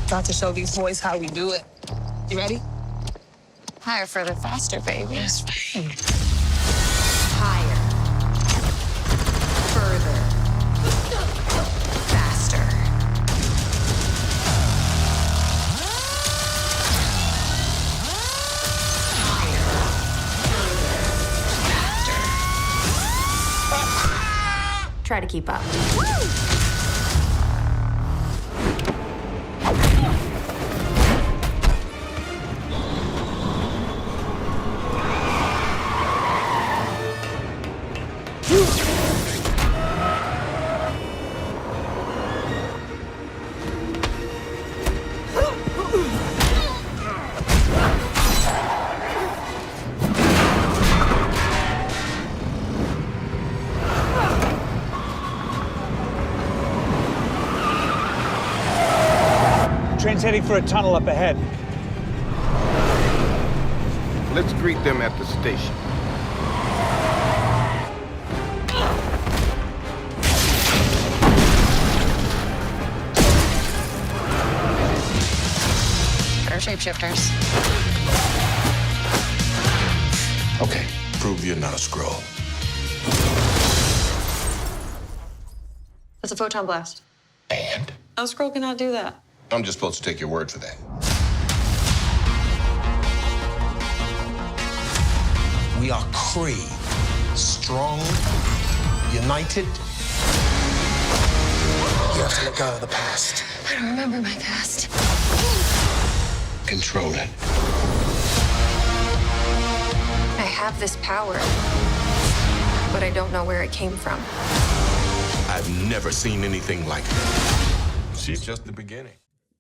About to show these boys how we do it. You ready? Higher, further, faster, baby. Yes, babe. Higher. Further. Faster. Higher. Further. Faster. Try to keep up. Train's heading for a tunnel up ahead. Let's greet them at the station. They're shapeshifters. Okay, prove you're not a Skrull. That's a photon blast. And? A Skrull cannot do that. I'm just supposed to take your word for that. We are Kree. Strong, united. You have to let go of the past. I don't remember my past. Control it. I have this power, but I don't know where it came from. I've never seen anything like it. She's just the beginning.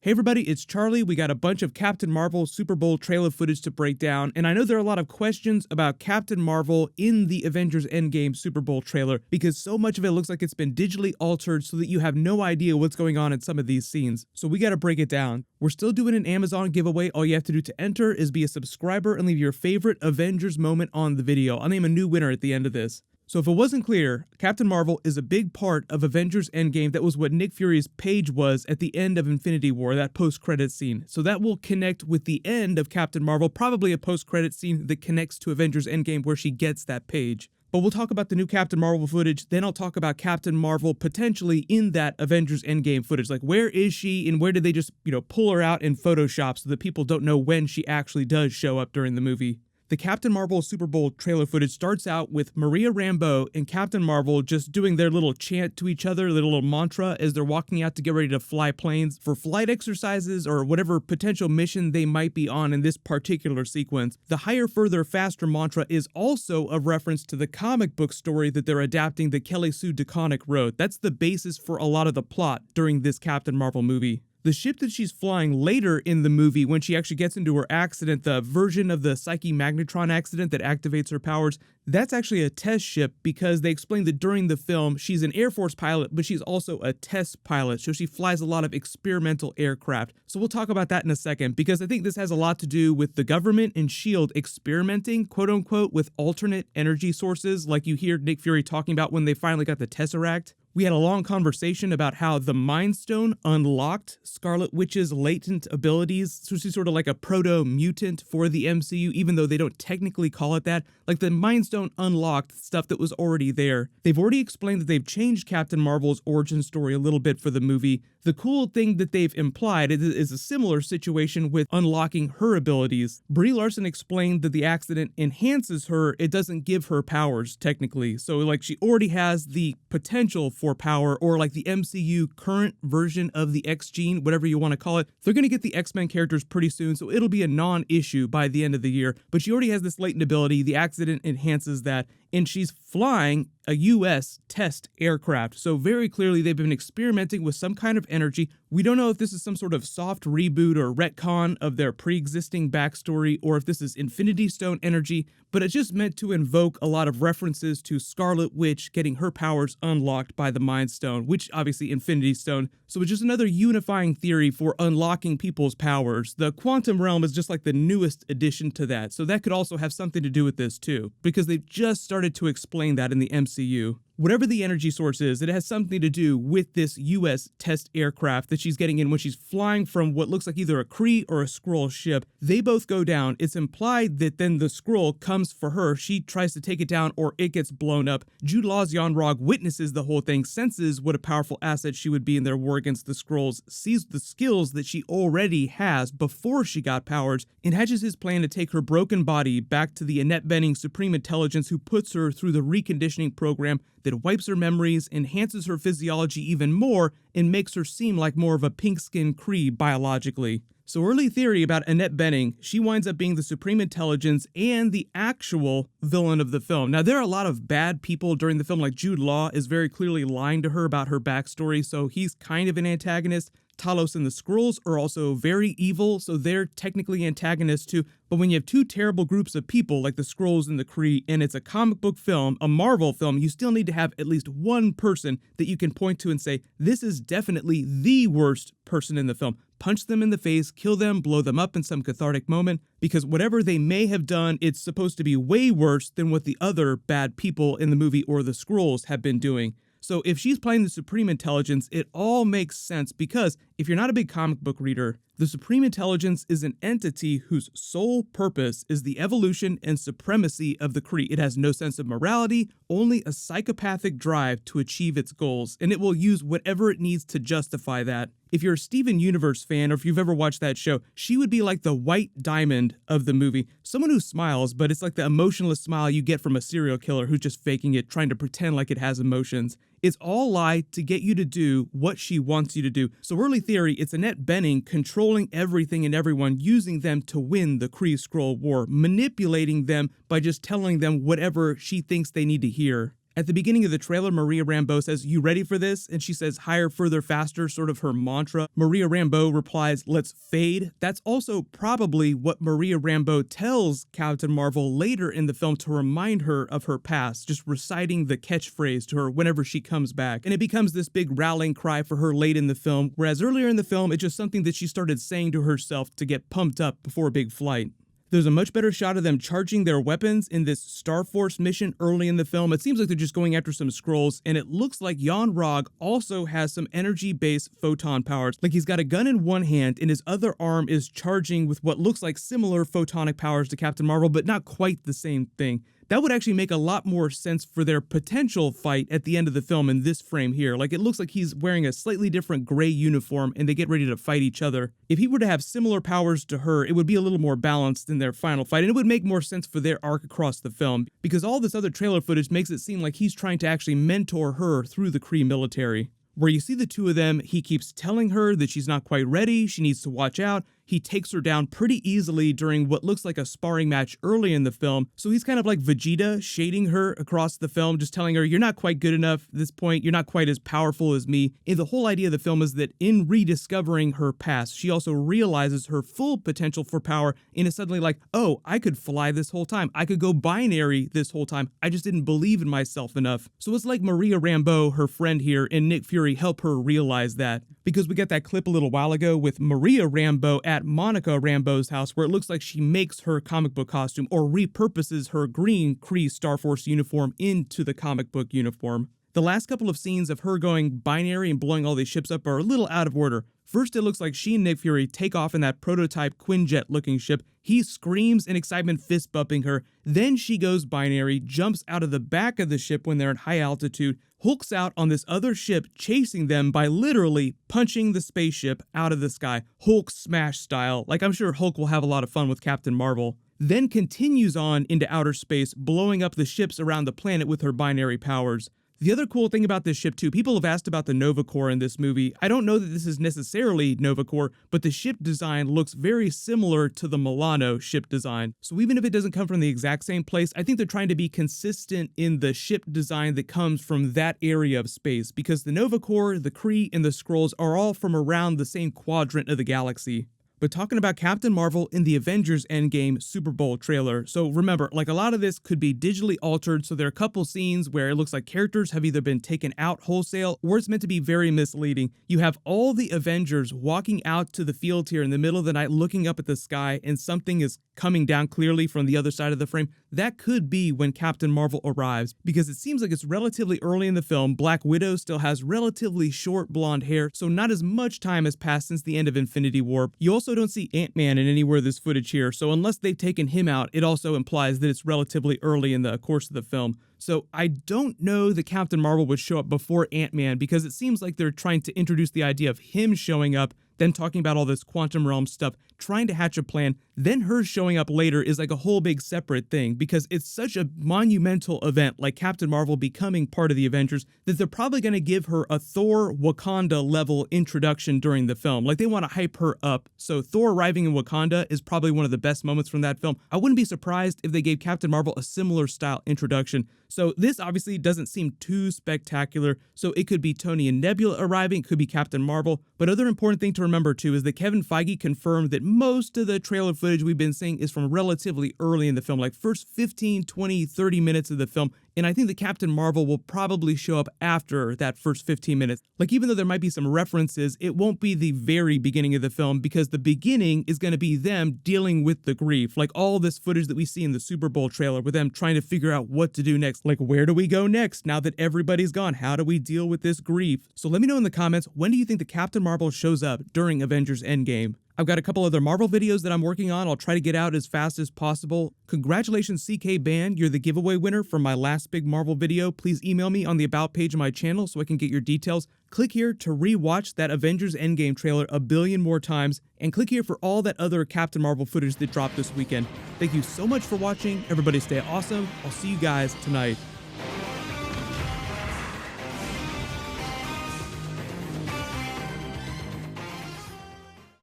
Hey everybody, it's Charlie. We got a bunch of Captain Marvel Super Bowl trailer footage to break down, and I know there are a lot of questions about Captain Marvel in the Avengers Endgame Super Bowl trailer because so much of it looks like it's been digitally altered so that you have no idea what's going on in some of these scenes. So we gotta break it down. We're still doing an Amazon giveaway. All you have to do to enter is be a subscriber and leave your favorite Avengers moment on the video. I'll name a new winner at the end of this. So if it wasn't clear, Captain Marvel is a big part of Avengers Endgame. That was what Nick Fury's page was at the end of Infinity War, that post-credit scene. So that will connect with the end of Captain Marvel, probably a post-credit scene that connects to Avengers Endgame where she gets that page. But we'll talk about the new Captain Marvel footage, then I'll talk about Captain Marvel potentially in that Avengers Endgame footage. Like, where is she and where did they just, pull her out in Photoshop so that people don't know when she actually does show up during the movie? The Captain Marvel Super Bowl trailer footage starts out with Maria Rambeau and Captain Marvel just doing their little chant to each other, their little mantra as they're walking out to get ready to fly planes for flight exercises or whatever potential mission they might be on in this particular sequence. The higher, further, faster mantra is also a reference to the comic book story that they're adapting that Kelly Sue DeConnick wrote. That's the basis for a lot of the plot during this Captain Marvel movie. The ship that she's flying later in the movie, when she actually gets into her accident, the version of the Psyche Magnetron accident that activates her powers, that's actually a test ship because they explained that during the film, she's an Air Force pilot, but she's also a test pilot, so she flies a lot of experimental aircraft. So we'll talk about that in a second because I think this has a lot to do with the government and S.H.I.E.L.D. experimenting, quote unquote, with alternate energy sources like you hear Nick Fury talking about when they finally got the Tesseract. We had a long conversation about how the Mind Stone unlocked Scarlet Witch's latent abilities, so she's sort of like a proto-mutant for the MCU, even though they don't technically call it that. Like, the Mind Stone unlocked stuff that was already there. They've already explained that they've changed Captain Marvel's origin story a little bit for the movie. The cool thing that they've implied is a similar situation with unlocking her abilities. Brie Larson explained that the accident enhances her, it doesn't give her powers, technically. So, like, she already has the potential for power, or like the MCU current version of the X gene, whatever you want to call it. They're going to get the X-Men characters pretty soon, so it'll be a non-issue by the end of the year. But she already has this latent ability, the accident enhances that, and she's flying a US test aircraft. So very clearly they've been experimenting with some kind of energy. We don't know if this is some sort of soft reboot or retcon of their pre-existing backstory, or if this is Infinity Stone energy, but it's just meant to invoke a lot of references to Scarlet Witch getting her powers unlocked by the Mind Stone, which obviously Infinity Stone. So it's just another unifying theory for unlocking people's powers. The quantum realm is just like the newest addition to that, so that could also have something to do with this too, because they've just started to explain that in the MCU. Whatever the energy source is, it has something to do with this US test aircraft that she's getting in when she's flying from what looks like either a Kree or a Skrull ship. They both go down. It's implied that then the Skrull comes for her. She tries to take it down or it gets blown up. Jude Law's Yon-Rogg witnesses the whole thing, senses what a powerful asset she would be in their war against the Skrulls, sees the skills that she already has before she got powers, and hatches his plan to take her broken body back to the Annette Bening Supreme Intelligence, who puts her through the reconditioning program that wipes her memories, enhances her physiology even more, and makes her seem like more of a pink-skinned Kree biologically. So early theory about Annette Bening, she winds up being the Supreme Intelligence and the actual villain of the film. Now, there are a lot of bad people during the film, like Jude Law is very clearly lying to her about her backstory, so he's kind of an antagonist. Talos and the Skrulls are also very evil, so they're technically antagonists too. But when you have two terrible groups of people like the Skrulls and the Kree, and it's a comic book film, a Marvel film, you still need to have at least one person that you can point to and say, this is definitely the worst person in the film. Punch them in the face, kill them, blow them up in some cathartic moment, because whatever they may have done, it's supposed to be way worse than what the other bad people in the movie or the Skrulls have been doing. So if she's playing the Supreme Intelligence, it all makes sense, because if you're not a big comic book reader, the Supreme Intelligence is an entity whose sole purpose is the evolution and supremacy of the Kree. It has no sense of morality, only a psychopathic drive to achieve its goals, and it will use whatever it needs to justify that. If you're a Steven Universe fan, or if you've ever watched that show, she would be like the white diamond of the movie. Someone who smiles, but it's like the emotionless smile you get from a serial killer who's just faking it, trying to pretend like it has emotions. It's all lie to get you to do what she wants you to do. So early theory, it's Annette Bening controlling everything and everyone, using them to win the Kree-Skrull war, manipulating them by just telling them whatever she thinks they need to hear. At the beginning of the trailer, Maria Rambeau says, "You ready for this?" And she says, "Higher, further, faster," sort of her mantra. Maria Rambeau replies, "Let's fade." That's also probably what Maria Rambeau tells Captain Marvel later in the film to remind her of her past, just reciting the catchphrase to her whenever she comes back. And it becomes this big rallying cry for her late in the film, whereas earlier in the film, it's just something that she started saying to herself to get pumped up before a big flight. There's a much better shot of them charging their weapons in this Star Force mission early in the film. It seems like they're just going after some Skrulls, and it looks like Yon-Rogg also has some energy-based photon powers. Like he's got a gun in one hand, and his other arm is charging with what looks like similar photonic powers to Captain Marvel, but not quite the same thing. That would actually make a lot more sense for their potential fight at the end of the film in this frame here. Like, it looks like he's wearing a slightly different gray uniform and they get ready to fight each other. If he were to have similar powers to her, it would be a little more balanced in their final fight, and it would make more sense for their arc across the film, because all this other trailer footage makes it seem like he's trying to actually mentor her through the Kree military. Where you see the two of them, he keeps telling her that she's not quite ready, she needs to watch out. He takes her down pretty easily during what looks like a sparring match early in the film. So he's kind of like Vegeta, shading her across the film, just telling her, you're not quite good enough at this point, you're not quite as powerful as me. And the whole idea of the film is that in rediscovering her past, she also realizes her full potential for power and is suddenly like, oh, I could fly this whole time. I could go binary this whole time. I just didn't believe in myself enough. So it's like Maria Rambeau, her friend here, and Nick Fury help her realize that. Because we got that clip a little while ago with Maria Rambeau at Monica Rambeau's house, where it looks like she makes her comic book costume or repurposes her green Kree Star Force uniform into the comic book uniform. The last couple of scenes of her going binary and blowing all these ships up are a little out of order. First, it looks like she and Nick Fury take off in that prototype Quinjet-looking ship. He screams in excitement, fist bumping her. Then she goes binary, jumps out of the back of the ship when they're at high altitude, hulks out on this other ship, chasing them by literally punching the spaceship out of the sky, Hulk smash style. Like, I'm sure Hulk will have a lot of fun with Captain Marvel. Then continues on into outer space, blowing up the ships around the planet with her binary powers. The other cool thing about this ship too, people have asked about the Nova Corps in this movie. I don't know that this is necessarily Nova Corps, but the ship design looks very similar to the Milano ship design. So even if it doesn't come from the exact same place, I think they're trying to be consistent in the ship design that comes from that area of space, because the Nova Corps, the Kree, and the Skrulls are all from around the same quadrant of the galaxy. but talking about Captain Marvel in the Avengers Endgame Super Bowl trailer. So remember, like a lot of this could be digitally altered, so there are a couple scenes where it looks like characters have either been taken out wholesale or it's meant to be very misleading. You have all the Avengers walking out to the field here in the middle of the night looking up at the sky, and something is coming down clearly from the other side of the frame. That could be when Captain Marvel arrives, because it seems like it's relatively early in the film. Black Widow still has relatively short blonde hair, so not as much time has passed since the end of Infinity War. You also don't see Ant-Man in anywhere of this footage here, so unless they've taken him out, it also implies that it's relatively early in the course of the film. So I don't know that Captain Marvel would show up before Ant-Man, because it seems like they're trying to introduce the idea of him showing up, then talking about all this quantum realm stuff, trying to hatch a plan, then her showing up later is like a whole big separate thing, because it's such a monumental event like Captain Marvel becoming part of the Avengers that they're probably going to give her a Thor Wakanda level introduction during the film. Like they want to hype her up. So Thor arriving in Wakanda is probably one of the best moments from that film. I wouldn't be surprised if they gave Captain Marvel a similar style introduction. So this obviously doesn't seem too spectacular. So it could be Tony and Nebula arriving, it could be Captain Marvel. But other important thing to remember too is that Kevin Feige confirmed that most of the trailer footage we've been seeing is from relatively early in the film, like first 15, 20, 30 minutes of the film. And I think that Captain Marvel will probably show up after that first 15 minutes. Like even though there might be some references, it won't be the very beginning of the film, because the beginning is going to be them dealing with the grief. Like all this footage that we see in the Super Bowl trailer with them trying to figure out what to do next. Like where do we go next now that everybody's gone? How do we deal with this grief? So let me know in the comments, when do you think the Captain Marvel shows up during Avengers Endgame? I've got a couple other Marvel videos that I'm working on. I'll try to get out as fast as possible. Congratulations, CK Band. You're the giveaway winner from my last big Marvel video. Please email me on the About page of my channel so I can get your details. Click here to re-watch that Avengers Endgame trailer a billion more times, and click here for all that other Captain Marvel footage that dropped this weekend. Thank you so much for watching. Everybody stay awesome. I'll see you guys tonight.